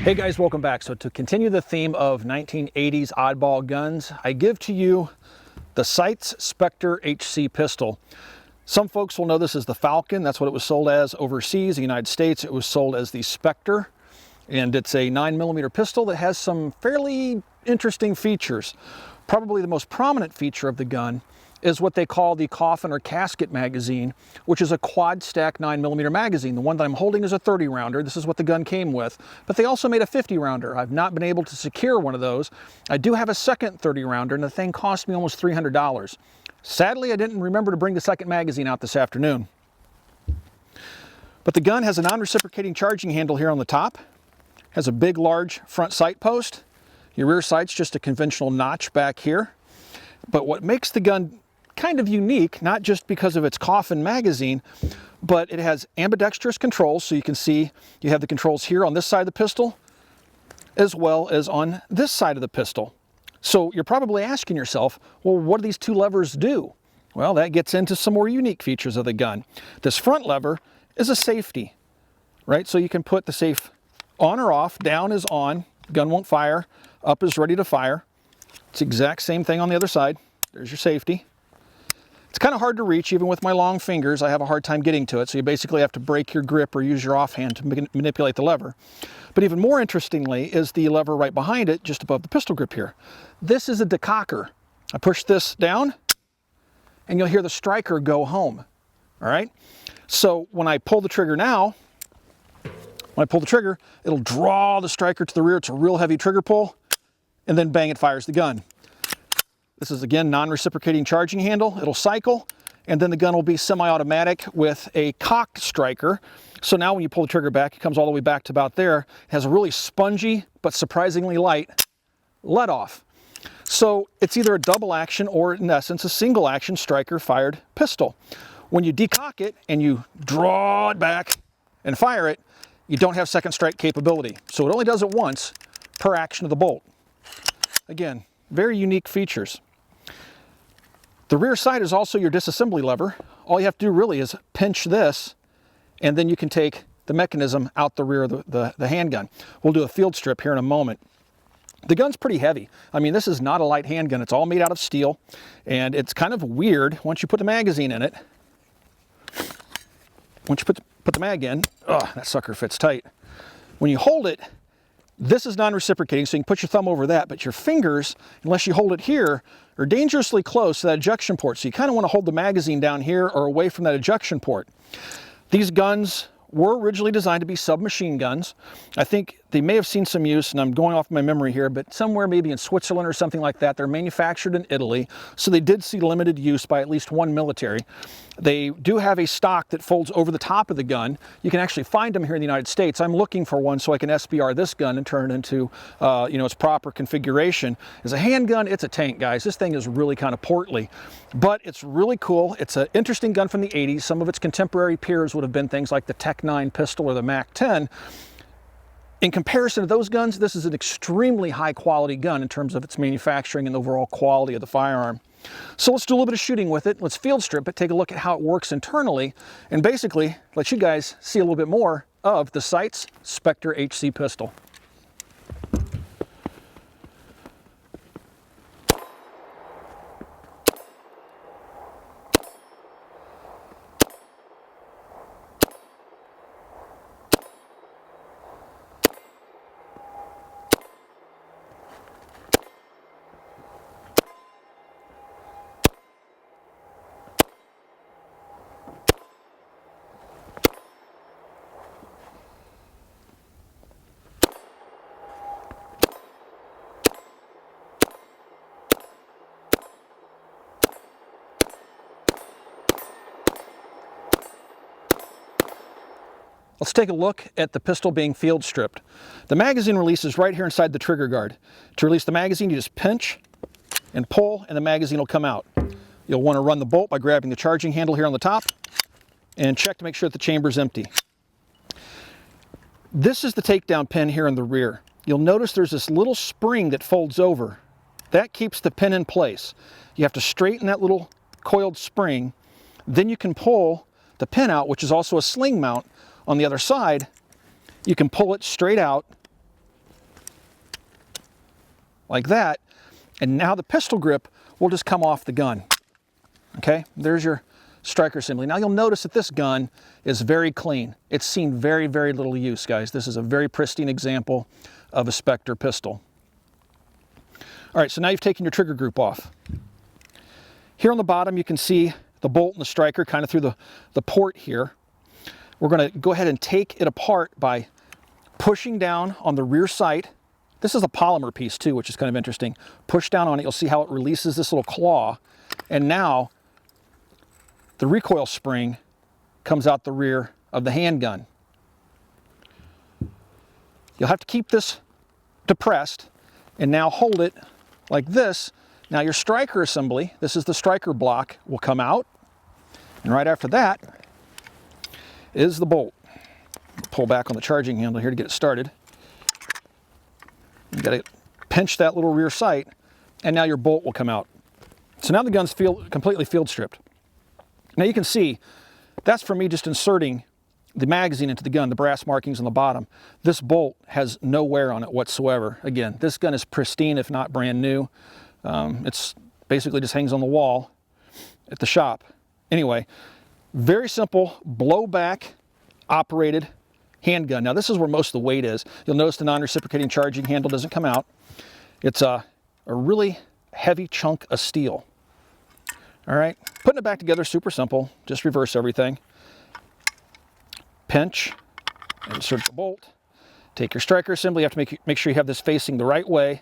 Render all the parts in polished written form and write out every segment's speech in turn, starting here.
Hey guys, welcome back. So to continue the theme of 1980s oddball guns, I give to you the Sites Spectre HC pistol. Some folks will know this as the Falcon. That's what it was sold as overseas. In the United States, it was sold as the Spectre. And it's a 9mm pistol that has some fairly interesting features. Probably the most prominent feature of the gun is what they call the coffin or casket magazine, which is a quad stack 9mm magazine. The one that I'm holding is a 30 rounder. This is what the gun came with, but they also made a 50 rounder. I've not been able to secure one of those. I do have a second 30 rounder and the thing cost me almost $300. Sadly, I didn't remember to bring the second magazine out this afternoon. But the gun has a non-reciprocating charging handle here on the top, has a big, large front sight post. Your rear sight's just a conventional notch back here. But what makes the gun kind of unique, not just because of its coffin magazine, but it has ambidextrous controls. So you can see you have the controls here on this side of the pistol, as well as on this side of the pistol. So you're probably asking yourself, well, what do these two levers do? Well, that gets into some more unique features of the gun. This front lever is a safety, right? So you can put the safe on or off. Down is on, gun won't fire. Up is ready to fire. It's the exact same thing on the other side. There's your safety. It's kind of hard to reach, even with my long fingers. I have a hard time getting to it, so you basically have to break your grip or use your offhand to manipulate the lever. But even more interestingly is the lever right behind it, just above the pistol grip here. This is a decocker. I push this down, and you'll hear the striker go home. All right? So when I pull the trigger now, it'll draw the striker to the rear. It's a real heavy trigger pull, and then bang, it fires the gun. This is, again, non-reciprocating charging handle. It'll cycle, and then the gun will be semi-automatic with a cock striker. So now when you pull the trigger back, it comes all the way back to about there. It has a really spongy, but surprisingly light let-off. So it's either a double action or, in essence, a single action striker-fired pistol. When you decock it and you draw it back and fire it, you don't have second strike capability. So it only does it once per action of the bolt. Again, very unique features. The rear sight is also your disassembly lever. All you have to do really is pinch this, and then you can take the mechanism out the rear of the handgun. We'll do a field strip here in a moment. The gun's pretty heavy. I mean, this is not a light handgun. It's all made out of steel, and it's kind of weird once you put the magazine in it. Once you put the mag in, oh, that sucker fits tight. When you hold it, this is non-reciprocating, so you can put your thumb over that, but your fingers, unless you hold it here, are dangerously close to that ejection port. So you kind of want to hold the magazine down here or away from that ejection port. These guns were originally designed to be submachine guns. I think they may have seen some use, and I'm going off my memory here, but somewhere maybe in Switzerland or something like that. They're manufactured in Italy, so they did see limited use by at least one military. They do have a stock that folds over the top of the gun. You can actually find them here in the United States. I'm looking for one so I can SBR this gun and turn it into its proper configuration. As a handgun, it's a tank, guys. This thing is really kind of portly, but it's really cool. It's an interesting gun from the 80s. Some of its contemporary peers would have been things like the Tech 9 pistol or the Mk12. In comparison to those guns, this is an extremely high quality gun in terms of its manufacturing and the overall quality of the firearm. So let's do a little bit of shooting with it. Let's field strip it, take a look at how it works internally, and basically let you guys see a little bit more of the Sites Spectre HC pistol. Let's take a look at the pistol being field stripped. The magazine releases right here inside the trigger guard. To release the magazine, you just pinch and pull, and the magazine will come out. You'll want to run the bolt by grabbing the charging handle here on the top and check to make sure that the chamber is empty. This is the takedown pin here in the rear. You'll notice there's this little spring that folds over. That keeps the pin in place. You have to straighten that little coiled spring. Then you can pull the pin out, which is also a sling mount on the other side. You can pull it straight out like that, and now the pistol grip will just come off the gun. Okay, there's your striker assembly. Now you'll notice that this gun is very clean. It's seen very, very little use, guys. This is a very pristine example of a Spectre pistol. All right, so now you've taken your trigger group off. Here on the bottom, you can see the bolt and the striker kind of through the port here. We're going to go ahead and take it apart by pushing down on the rear sight. This is a polymer piece too, which is kind of interesting. Push down on it, you'll see how it releases this little claw. And now the recoil spring comes out the rear of the handgun. You'll have to keep this depressed and now hold it like this. Now your striker assembly, this is the striker block, will come out. And right after that is the bolt. Pull back on the charging handle here to get it started. You got to pinch that little rear sight, and now your bolt will come out. So now the gun's completely field stripped. Now you can see that's for me just inserting the magazine into the gun, the brass markings on the bottom. This bolt has no wear on it whatsoever. Again, this gun is pristine, if not brand new. It's basically just hangs on the wall at the shop. Anyway, very simple blowback operated handgun. Now this is where most of the weight is. You'll notice the non-reciprocating charging handle doesn't come out. It's a really heavy chunk of steel. All right, putting it back together, super simple. Just reverse everything. Pinch, insert the bolt. Take your striker assembly. You have to make sure you have this facing the right way.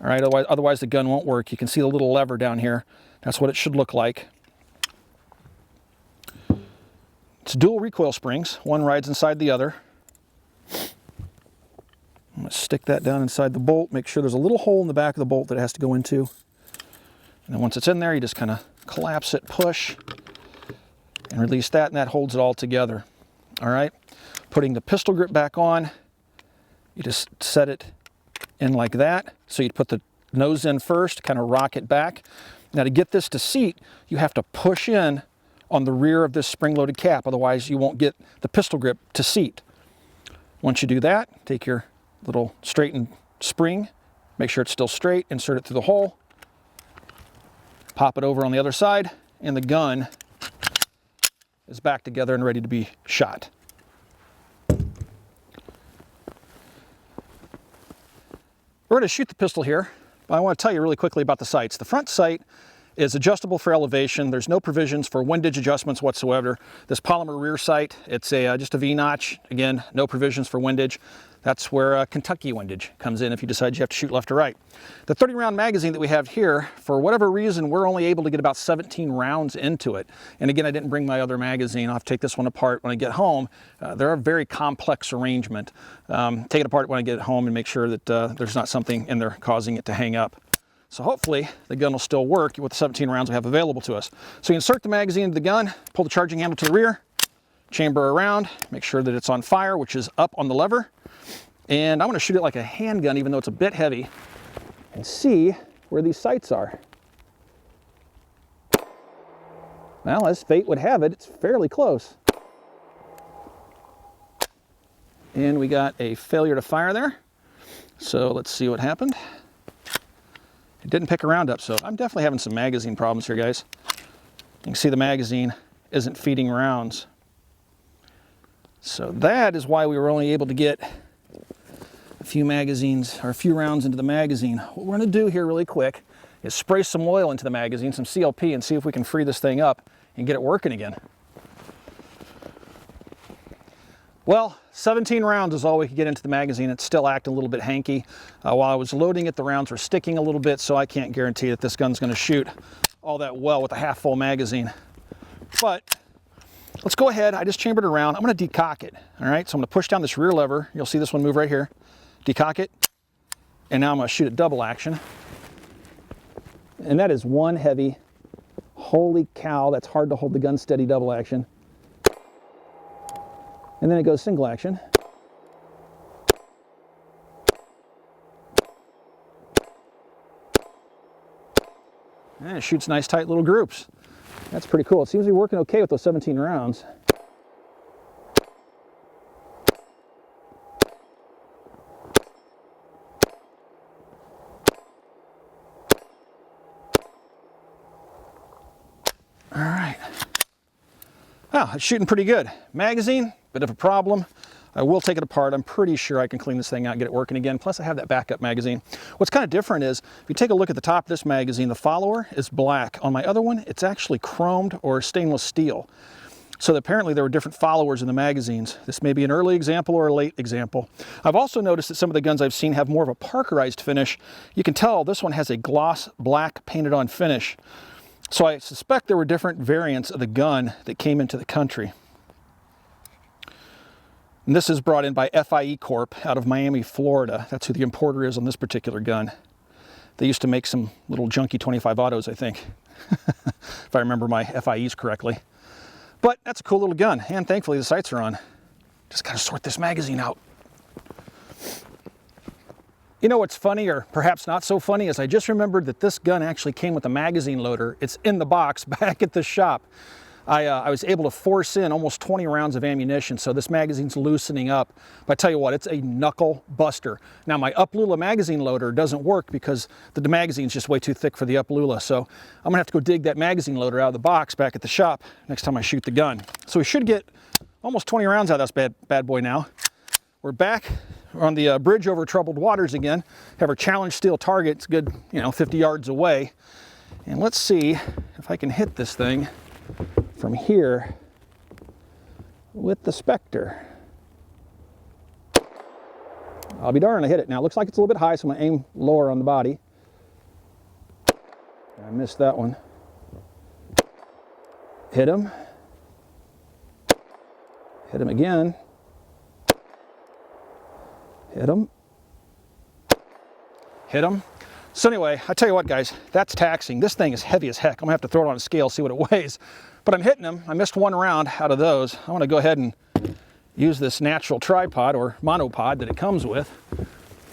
All right, otherwise the gun won't work. You can see the little lever down here. That's what it should look like. It's dual recoil springs. One rides inside the other. I'm going to stick that down inside the bolt. Make sure there's a little hole in the back of the bolt that it has to go into. And then once it's in there, you just kind of collapse it, push, and release that, and that holds it all together. All right, putting the pistol grip back on, you just set it in like that. So you'd put the nose in first, kind of rock it back. Now to get this to seat, you have to push in on the rear of this spring-loaded cap, otherwise you won't get the pistol grip to seat. Once you do that, take your little straightened spring, make sure it's still straight, insert it through the hole, pop it over on the other side, and the gun is back together and ready to be shot. We're going to shoot the pistol here, but I want to tell you really quickly about the sights. The front sight is adjustable for elevation. There's no provisions for windage adjustments whatsoever. This polymer rear sight, it's just a V-notch. Again, no provisions for windage. That's where Kentucky windage comes in if you decide you have to shoot left or right. The 30-round magazine that we have here, for whatever reason, we're only able to get about 17 rounds into it. And again, I didn't bring my other magazine. I'll have to take this one apart when I get home. They're a very complex arrangement. Take it apart when I get home and make sure that there's not something in there causing it to hang up. So hopefully the gun will still work with the 17 rounds we have available to us. So you insert the magazine into the gun, pull the charging handle to the rear, chamber around, make sure that it's on fire, which is up on the lever. And I'm going to shoot it like a handgun, even though it's a bit heavy, and see where these sights are. Well, as fate would have it, it's fairly close. And we got a failure to fire there. So let's see what happened. It didn't pick a round up, so I'm definitely having some magazine problems here, guys. You can see the magazine isn't feeding rounds. So that is why we were only able to get a few magazines, or a few rounds into the magazine. What we're going to do here really quick is spray some oil into the magazine, some CLP, and see if we can free this thing up and get it working again. Well, 17 rounds is all we could get into the magazine. It's still acting a little bit hanky. While I was loading it, the rounds were sticking a little bit, so I can't guarantee that this gun's going to shoot all that well with a half-full magazine. But let's go ahead. I just chambered it around. I'm going to decock it. All right, so I'm going to push down this rear lever. You'll see this one move right here. Decock it, and now I'm going to shoot it double action. And that is one heavy, holy cow, that's hard to hold the gun steady double action. And then it goes single action. And it shoots nice tight little groups. That's pretty cool. It seems to be working okay with those 17 rounds. Wow, it's shooting pretty good. Magazine, bit of a problem. I will take it apart. I'm pretty sure I can clean this thing out and get it working again. Plus I have that backup magazine. What's kind of different is, if you take a look at the top of this magazine, the follower is black. On my other one, it's actually chromed or stainless steel. So apparently there were different followers in the magazines. This may be an early example or a late example. I've also noticed that some of the guns I've seen have more of a parkerized finish. You can tell this one has a gloss black painted on finish. So I suspect there were different variants of the gun that came into the country. And this is brought in by FIE Corp out of Miami, Florida. That's who the importer is on this particular gun. They used to make some little junky 25 autos, I think, if I remember my FIEs correctly. But that's a cool little gun, and thankfully the sights are on. Just gotta sort this magazine out. You know what's funny, or perhaps not so funny, is I just remembered that this gun actually came with a magazine loader. It's in the box back at the shop. I was able to force in almost 20 rounds of ammunition, so this magazine's loosening up. But I tell you what, it's a knuckle buster. Now my Uplula magazine loader doesn't work because the magazine's just way too thick for the Uplula, so I'm gonna have to go dig that magazine loader out of the box back at the shop next time I shoot the gun. So we should get almost 20 rounds out of this bad boy now. We're back on the bridge over troubled waters again. Have our challenge steel target. It's good, 50 yards away. And let's see if I can hit this thing from here with the Spectre. I'll be darned, I hit it. Now it looks like it's a little bit high, so I'm gonna aim lower on the body. I missed that one. Hit him. Hit him again. Hit him. Hit him. So anyway, I tell you what, guys, that's taxing. This thing is heavy as heck. I'm gonna have to throw it on a scale, see what it weighs. But I'm hitting him. I missed one round out of those. I want to go ahead and use this natural tripod or monopod that it comes with.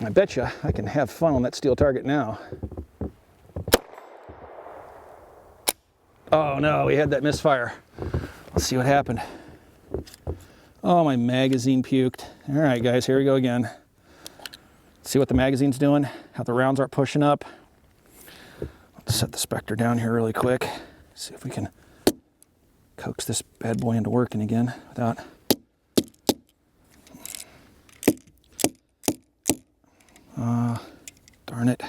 I bet you I can have fun on that steel target now. Oh no, we had that misfire. Let's see what happened. Oh, my magazine puked. All right, guys, here we go again. See what the magazine's doing, how the rounds aren't pushing up. Let's set the Spectre down here really quick. See if we can coax this bad boy into working again without... darn it.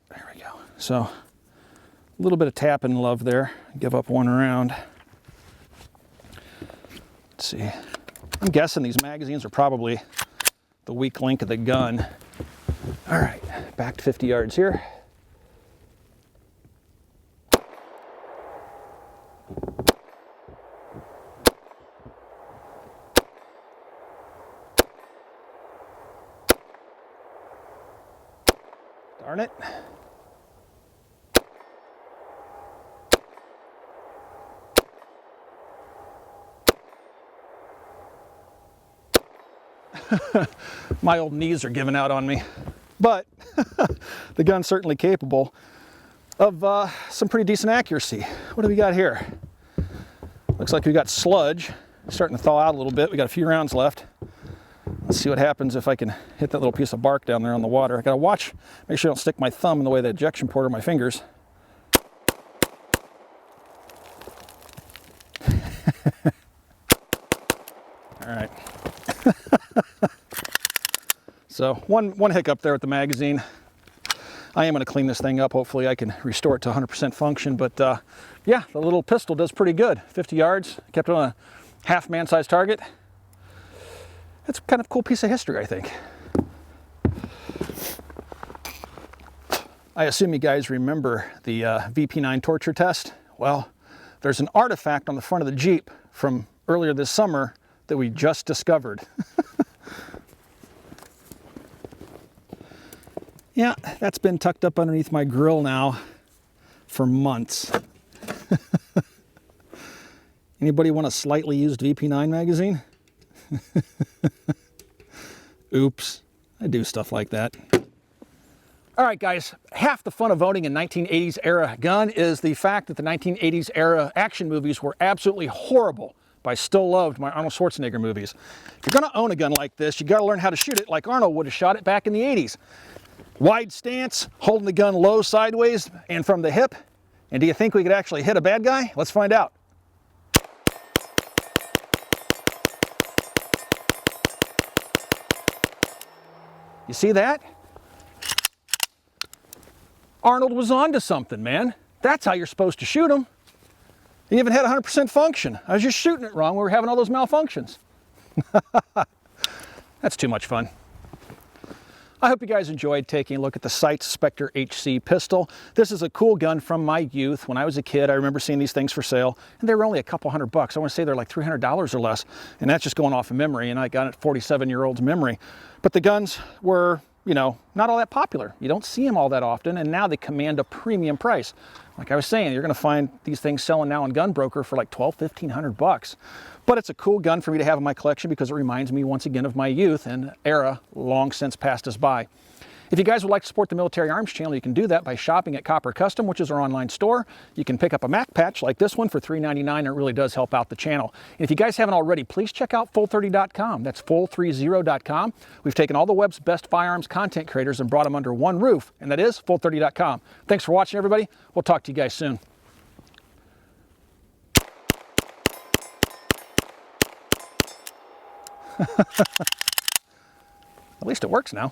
There we go. So, a little bit of tapping love there. Give up one round. Let's see. I'm guessing these magazines are probably the weak link of the gun. All right, back to 50 yards here. Darn it. My old knees are giving out on me, but the gun's certainly capable of some pretty decent accuracy. What do we got here? Looks like we got sludge starting to thaw out a little bit. We got a few rounds left. Let's see what happens if I can hit that little piece of bark down there on the water. I gotta watch, make sure I don't stick my thumb in the way of the ejection port or my fingers. All right. So one hiccup there with the magazine. I am going to clean this thing up. Hopefully I can restore it to 100% function. But yeah, the little pistol does pretty good. 50 yards, kept it on a half man-sized target. That's kind of a cool piece of history, I think. I assume you guys remember the VP9 torture test. Well, there's an artifact on the front of the Jeep from earlier this summer that we just discovered. Yeah, that's been tucked up underneath my grill now for months. Anybody want a slightly used VP9 magazine? Oops, I do stuff like that. All right, guys, half the fun of owning a 1980s era gun is the fact that the 1980s era action movies were absolutely horrible, but I still loved my Arnold Schwarzenegger movies. If you're gonna own a gun like this, you gotta learn how to shoot it like Arnold would have shot it back in the 80s. Wide stance, holding the gun low sideways and from the hip. And do you think we could actually hit a bad guy? Let's find out. You see that? Arnold was onto something, man. That's how you're supposed to shoot them. He even had 100% function. I was just shooting it wrong. We were having all those malfunctions. That's too much fun. I hope you guys enjoyed taking a look at the Sites Spectre HC pistol. This is a cool gun from my youth. When I was a kid, I remember seeing these things for sale, and they were only a couple $100. I want to say they're like $300 or less, and that's just going off of memory, and I got it 47-year-old's memory. But the guns were, you know, not all that popular. You don't see them all that often, and now they command a premium price. Like I was saying, you're going to find these things selling now on Gunbroker for like $1,200-1,500. But it's a cool gun for me to have in my collection because it reminds me once again of my youth and era long since passed us by. If you guys would like to support the Military Arms channel, you can do that by shopping at CopperCustom, which is our online store. You can pick up a Mac patch like this one for $3.99, and it really does help out the channel. And if you guys haven't already, please check out full30.com. That's full30.com. We've taken all the web's best firearms content creators and brought them under one roof, and that is full30.com. Thanks for watching, everybody. We'll talk to you guys soon. At least it works now.